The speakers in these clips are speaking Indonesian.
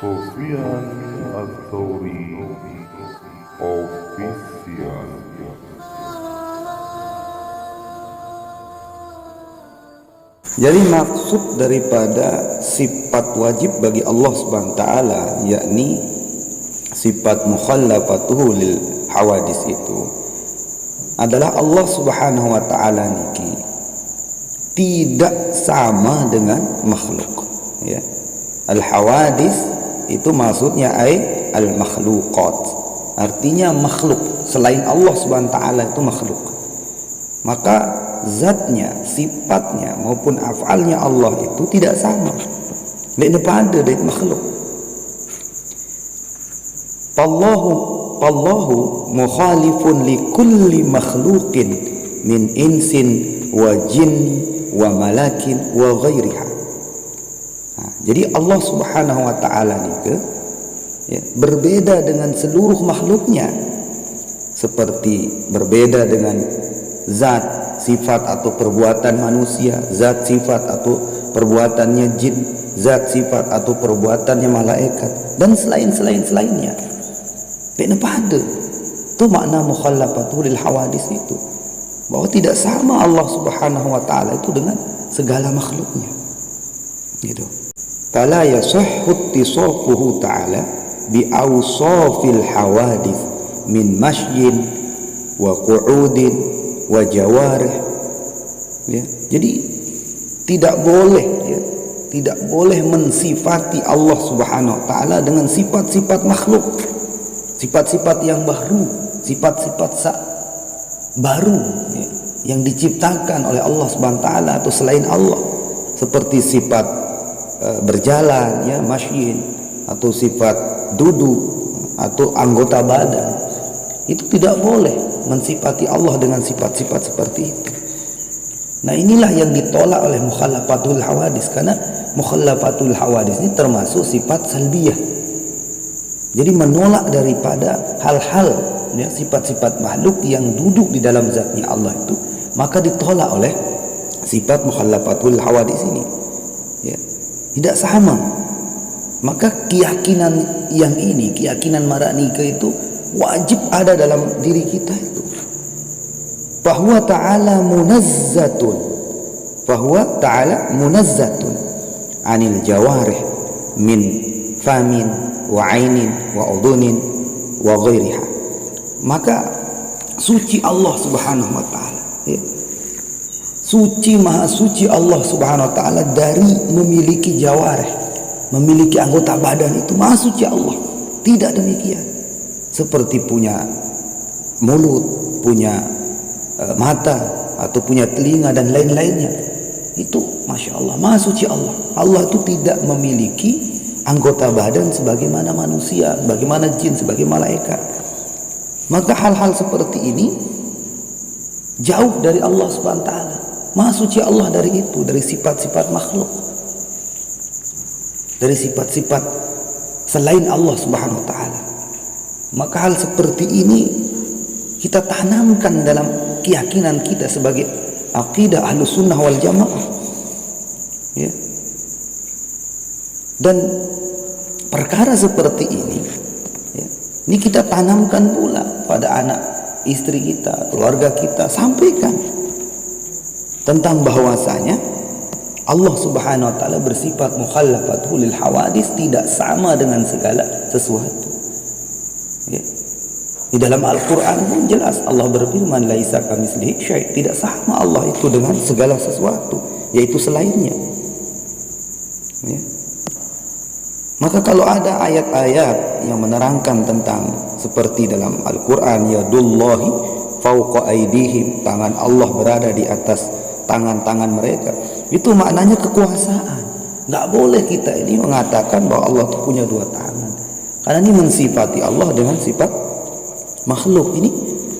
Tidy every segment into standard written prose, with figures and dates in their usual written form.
Sufyan Ats-Tsauri Official. Jadi maksud daripada sifat wajib bagi Allah Subhanahu wa taala, yakni sifat mukhallafatuhu lil hawadis, itu adalah Allah Subhanahu wa taala niki tidak sama dengan makhluk, ya. Al hawadis itu maksudnya al makhluqat, artinya makhluk selain Allah Subhanahu wa taala itu makhluk. Maka zatnya, sifatnya maupun af'alnya Allah itu tidak sama. Tidak pada dari makhluk. Allahu mukhalifun li kulli makhluqin min insin wa jin wa malakin wa ghairiha. Jadi Allah Subhanahu wa taala nika, ya, berbeda dengan seluruh makhluknya, seperti berbeda dengan zat, sifat atau perbuatan manusia, zat, sifat atau perbuatannya jin, zat, sifat atau perbuatannya malaikat, dan selainnya. Tidak pada. Itu makna mukhallafatu lil hawadis itu, bahwa tidak sama Allah Subhanahu wa taala itu dengan segala makhluknya. Gitu. Fala yasihhu ittisafuhu ta'ala bi awsafil hawadis min masyin wa qu'udin wa jawarih, ya. Jadi tidak boleh mensifati Allah Subhanahu wa taala dengan sifat-sifat makhluk, sifat-sifat yang baru, sifat-sifat baru, ya, yang diciptakan oleh Allah Subhanahu wa taala atau selain Allah, seperti sifat berjalan, ya, masyin, atau sifat duduk atau anggota badan. Itu tidak boleh mensifati Allah dengan sifat-sifat seperti itu. Nah, inilah yang ditolak oleh mukhallafatul hawadis, karena mukhallafatul hawadis ini termasuk sifat salbiyah. Jadi menolak daripada hal-hal, ya, sifat-sifat makhluk yang duduk di dalam zatnya Allah itu, maka ditolak oleh sifat mukhallafatul hawadis ini, ya. Tidak sama. Maka keyakinan yang ini, keyakinan maranika itu wajib ada dalam diri kita itu, bahwa ta'ala munazzatun anil jawarih min famin wa ainin wa udunin wa ghairiha. Maka suci Allah Subhanahu wa taala, ya. Suci, maha suci Allah Subhanahu wa taala dari memiliki jawarih, memiliki anggota badan. Itu maha suci Allah. Tidak demikian seperti punya mulut, punya mata, atau punya telinga dan lain-lainnya. Itu Masya Allah, maha suci Allah. Allah itu tidak memiliki anggota badan sebagaimana manusia, sebagaimana jin, sebagai malaikat. Maka hal-hal seperti ini jauh dari Allah Subhanahu wa taala. Maha suci Allah dari itu, dari sifat-sifat makhluk, dari sifat-sifat selain Allah Subhanahu wa taala. Maka hal seperti ini kita tanamkan dalam keyakinan kita sebagai akidah Ahlus Sunnah wal Jamaah, ya. Dan perkara seperti ini, ya, ini kita tanamkan pula pada anak istri kita, keluarga kita, sampaikan tentang bahwasanya Allah Subhanahu wa taala bersifat mukhallafatuhu lil hawadis, tidak sama dengan segala sesuatu, ya. Di dalam Al-Quran pun jelas Allah berfirman, laisa kamitslihi syai', tidak sama Allah itu dengan segala sesuatu, yaitu selainnya, ya. Maka kalau ada ayat-ayat yang menerangkan tentang seperti dalam Al-Quran, yadullahi fauqa aydihim, tangan Allah berada di atas tangan-tangan mereka, itu maknanya kekuasaan. Nggak boleh kita ini mengatakan bahwa Allah itu punya dua tangan, karena ini mensifati Allah dengan sifat makhluk. Ini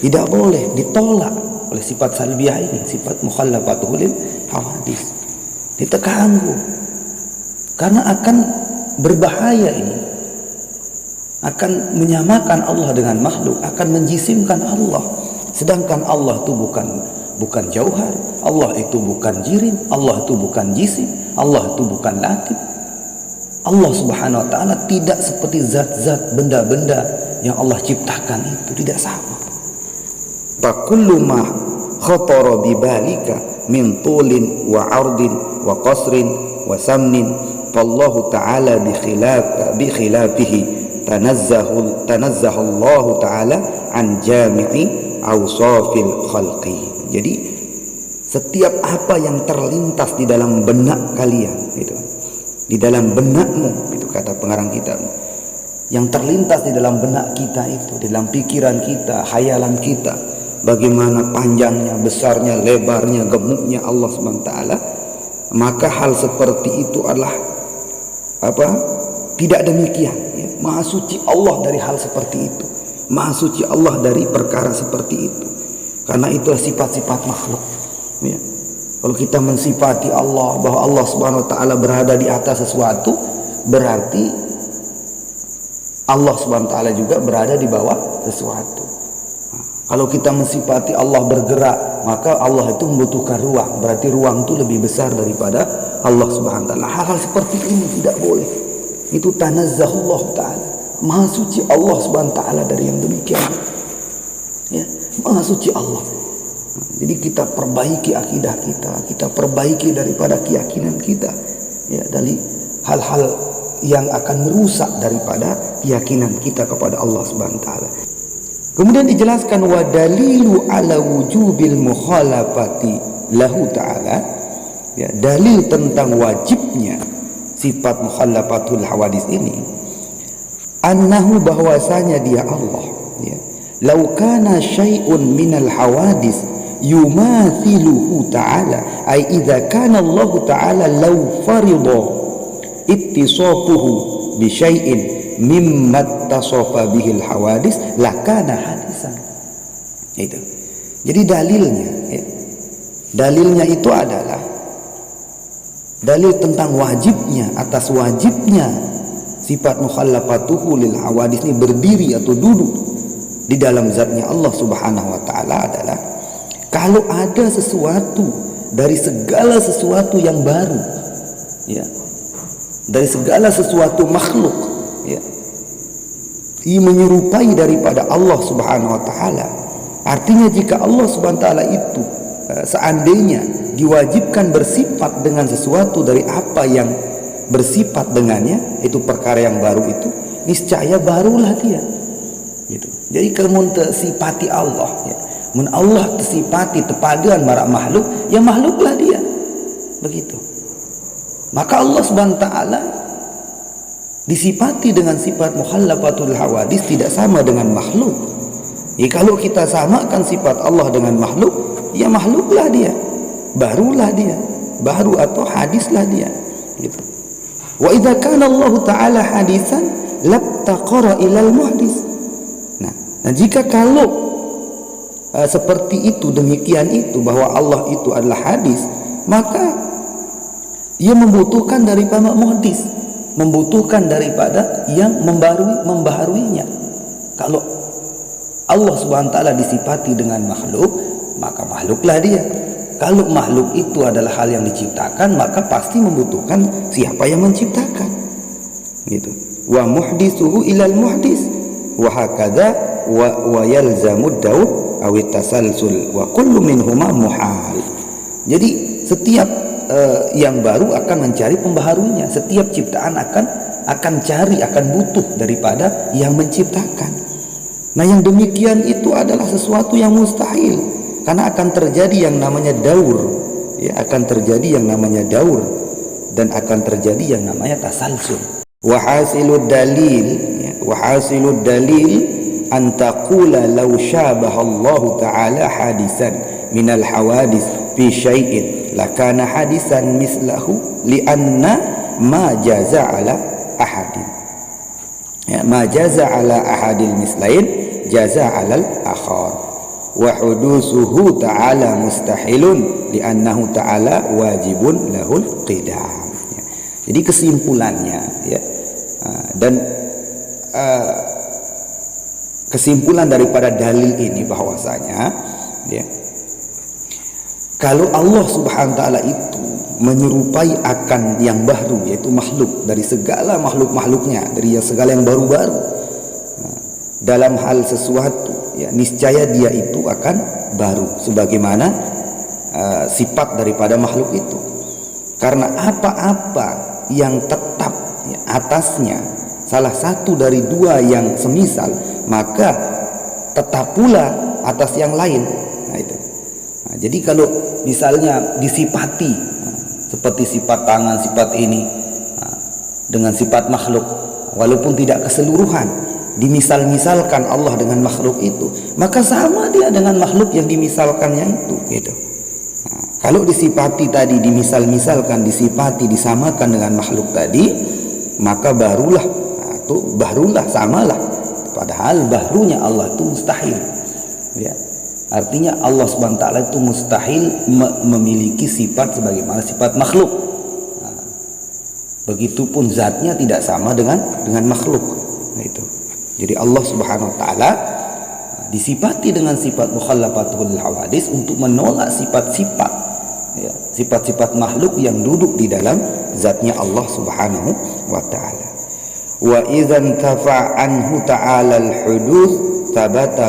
tidak boleh, ditolak oleh sifat salbiyah ini, sifat mukhallafatuhu lil hawadis. Diteganggu, karena akan berbahaya ini, akan menyamakan Allah dengan makhluk, akan menjisimkan Allah, sedangkan Allah itu bukan bukan jauhar, Allah itu bukan jirim, Allah itu bukan jisim, Allah itu bukan latif. Allah subhanahu wa ta'ala tidak seperti zat-zat benda-benda yang Allah ciptakan itu, tidak sama. Fakullu ma khatara bibalika min tulin wa ardin wa qasrin wa samnin fallahu ta'ala bi khilafihi tanazzaha Allah ta'ala an jami'i awsafil khalqi. Jadi setiap apa yang terlintas di dalam benak kalian itu, di dalam benakmu, itu kata pengarang kitab, yang terlintas di dalam benak kita itu, di dalam pikiran kita, khayalan kita, bagaimana panjangnya, besarnya, lebarnya, gemuknya Allah SWT, maka hal seperti itu adalah tidak demikian ya. Maha suci Allah dari hal seperti itu, maha suci Allah dari perkara seperti itu, karena itulah sifat-sifat makhluk ya. Kalau kita mensifati Allah bahwa Allah Subhanahu wa ta'ala berada di atas sesuatu, berarti Allah Subhanahu wa ta'ala juga berada di bawah sesuatu. Kalau kita mensifati Allah bergerak, maka Allah itu membutuhkan ruang, berarti ruang itu lebih besar daripada Allah Subhanahu wa ta'ala. Hal-hal seperti ini tidak boleh. Itu tanazzahullah ta'ala, maha suci Allah Subhanahu wa ta'ala dari yang demikian ya. Maha suci Allah. Jadi kita perbaiki akidah kita perbaiki daripada keyakinan kita ya, dari hal-hal yang akan merusak daripada keyakinan kita kepada Allah Subhanahu wa taala. Kemudian dijelaskan wa dalilu ala wujubil mukhalafati lahu ta'ala ya, dalil tentang wajibnya sifat mukhalafatul hawadis ini, annahu bahwasanya dia Allah ya, lau kana syai'un minal hawadis yumathiluhu ta'ala, ay idza kana Allah ta'ala law farida ittisafuhu bi syai'in mimma tasafa bihil hawadis lakana hadisan. Itu. Jadi dalilnya ya, dalilnya itu adalah dalil tentang wajibnya, atas wajibnya sifat mukhallafatuhu lil hawadis ini berdiri atau duduk di dalam zatnya Allah Subhanahu wa ta'ala adalah kalau ada sesuatu dari segala sesuatu yang baru ya, dari segala sesuatu makhluk ya, ia menyerupai daripada Allah Subhanahu wa ta'ala. Artinya jika Allah Subhanahu wa ta'ala itu seandainya diwajibkan bersifat dengan sesuatu dari apa yang bersifat dengannya, itu perkara yang baru itu, niscaya barulah dia gitu. Jadi kalau sifati Allah ya, mun Allah tersifati tepaduan marak makhluk, ya makhluklah dia begitu. Maka Allah Subhanahu wa ta'ala disifati dengan sifat mukhallafatul hawadis tidak sama dengan makhluk ya. Kalau kita samakan sifat Allah dengan makhluk, ya makhluklah dia, barulah dia, baru atau hadislah dia gitu. Wa idza kana Allah ta'ala hadisan labtaqara ilal muhdis. Nah, jika kalau seperti itu, demikian itu, bahwa Allah itu adalah hadis, maka ia membutuhkan daripada muhdis, membutuhkan daripada yang membaharuinya. Kalau Allah Subhanahu wa ta'ala disifati dengan makhluk, maka makhluklah dia. Kalau makhluk itu adalah hal yang diciptakan, maka pasti membutuhkan siapa yang menciptakan gitu. Wa muhdisuhu ilal muhdis wa hakadha wa yalzamud daud awit tasalsul wa kullu minhuma muhal. Jadi setiap yang baru akan mencari pembaharunya, setiap ciptaan akan cari, akan butuh daripada yang menciptakan. Nah, yang demikian itu adalah sesuatu yang mustahil, karena akan terjadi yang namanya daur ya, akan terjadi yang namanya daur dan akan terjadi yang namanya tasalsul. Wa hasilud dalil ya, wa hasilud dalil an taqula law syabaha Allah ta'ala hadisan minal hawadis fi syai'in lakana hadisan mislahu lianna ma jaza ala ahadin ya, ma jaza ala ahadil mislain jaza alal akhar wa hudusuhu ta'ala mustahilun liannahu ta'ala wajibun lahul qidam ya. Jadi kesimpulannya ya, dan kesimpulan daripada dalil ini bahwasanya ya, Kalau Allah Subhanahu wa taala itu menyerupai akan yang baru, yaitu makhluk, dari segala makhluk-makhluknya, dari segala yang baru-baru, dalam hal sesuatu, ya niscaya dia itu akan baru sebagaimana sifat daripada makhluk itu. Karena apa-apa yang tetap, ya, atasnya salah satu dari dua yang semisal, maka tetap pula atas yang lain. Nah, itu. Nah, jadi kalau misalnya disifati seperti sifat tangan, sifat ini dengan sifat makhluk, walaupun tidak keseluruhan, dimisal-misalkan Allah dengan makhluk itu, maka sama dia dengan makhluk yang dimisalkannya itu, gitu. Nah, kalau disifati tadi, dimisal-misalkan, disifati, disamakan dengan makhluk tadi, maka barulah, barulah samalah. Padahal barunya Allah itu mustahil, ya. Artinya Allah SWT itu mustahil memiliki sifat sebagaimana sifat makhluk. Nah, begitupun zatnya tidak sama dengan makhluk. Nah, itu. Jadi Allah Subhanahu wa taala disifati dengan sifat mukhallafatul hawadis untuk menolak sifat-sifat, ya, sifat-sifat makhluk yang duduk di dalam zatnya Allah Subhanahu wa taala. Wa idzan tafa anhu ta'ala al-huduth thabata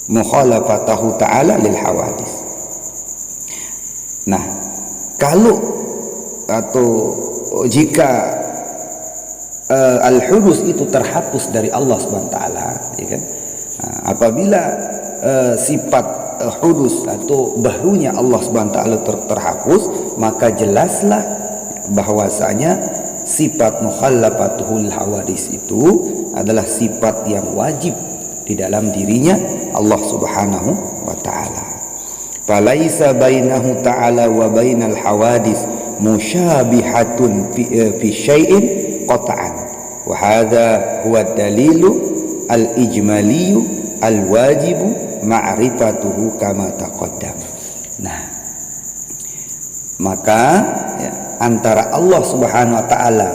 mukhalafatahu ta'ala lil hawadis. Nah, kalau atau jika al-hudus itu terhapus dari Allah Subhanahu wa taala, ya kan? Nah, apabila sifat hudus atau barunya Allah Subhanahu wa taala terhapus, maka jelaslah bahwasanya sifat mukhallafatuhul hawadis itu adalah sifat yang wajib di dalam dirinya Allah Subhanahu wa taala. Falaisa bainahu ta'ala wa bainal hawadis musyabihatun fi syai'in qat'an. Wa hadza huwa dalilu al-ijmaliyu al-wajibu ma'rifatuhu kama taqaddam. Nah, maka ya, antara Allah Subhanahu wa taala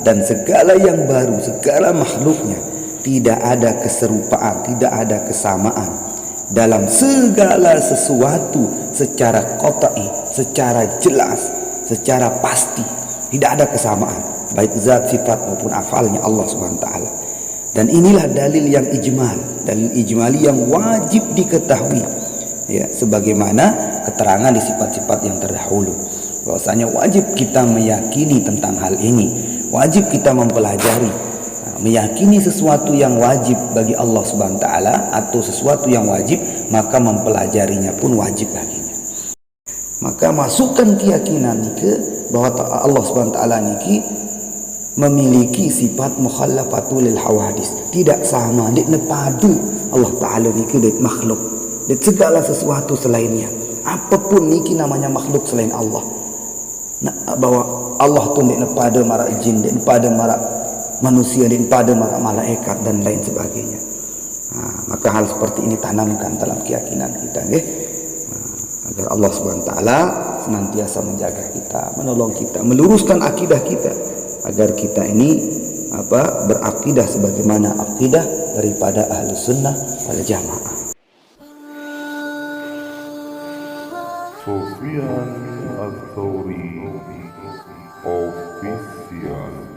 dan segala yang baru, segala makhluknya, tidak ada keserupaan, tidak ada kesamaan dalam segala sesuatu secara qat'i, secara jelas, secara pasti. Tidak ada kesamaan, baik zat, sifat maupun afalnya Allah Subhanahu wa taala. Dan inilah dalil yang ijmal, dalil ijmali yang wajib diketahui, ya, sebagaimana keterangan di sifat-sifat yang terdahulu. Bahwasanya wajib kita meyakini tentang hal ini, wajib kita mempelajari. Meyakini sesuatu yang wajib bagi Allah Subhanahu wa taala atau sesuatu yang wajib, maka mempelajarinya pun wajib baginya. Maka masukkan keyakinan niki bahwa Allah Subhanahu wa taala niki memiliki sifat mukhallafatul hawadis, tidak sama, tidak nepadu Allah taala niki dengan makhluk, dengan segala sesuatu selainnya. Apapun niki namanya makhluk selain Allah. Nah, bahwa Allah tu tidak pada mara jin, tidak pada mara manusia, tidak pada mara malaikat dan lain sebagainya. Nah, maka hal seperti ini tanamkan dalam keyakinan kita, agar Allah Subhanahu wa taala senantiasa menjaga kita, menolong kita, meluruskan akidah kita, agar kita ini berakidah sebagaimana akidah daripada Ahlus Sunnah wal Jamaah. Sufyan Ats-Tsauri Official.